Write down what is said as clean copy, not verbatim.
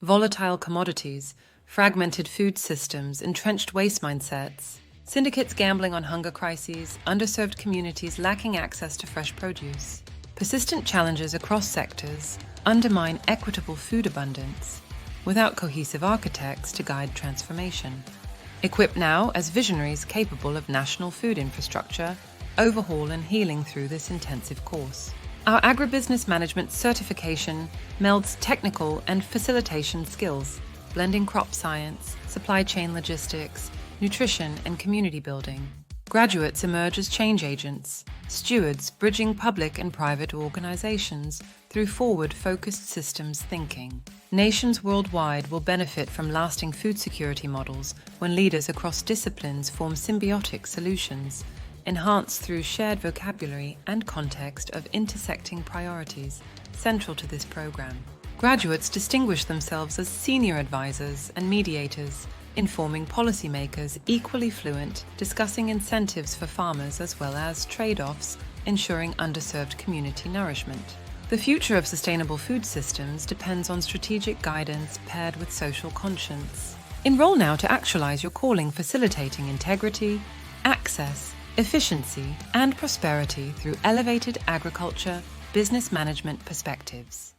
Volatile commodities, fragmented food systems, entrenched waste mindsets, syndicates gambling on hunger crises, underserved communities lacking access to fresh produce. Persistent challenges across sectors undermine equitable food abundance without cohesive architects to guide transformation. Equipped now as visionaries capable of national food infrastructure, overhaul and healing through this intensive course. Our agribusiness management certification melds technical and facilitation skills, blending crop science, supply chain logistics, nutrition, and community building. Graduates emerge as change agents, stewards bridging public and private organizations through forward-focused systems thinking. Nations worldwide will benefit from lasting food security models when leaders across disciplines form symbiotic solutions, enhanced through shared vocabulary and context of intersecting priorities central to this program. Graduates distinguish themselves as senior advisors and mediators, informing policymakers equally fluent, discussing incentives for farmers as well as trade-offs, ensuring underserved community nourishment. The future of sustainable food systems depends on strategic guidance paired with social conscience. Enroll now to actualize your calling, facilitating integrity, access, efficiency, and prosperity through elevated agriculture, business management perspectives.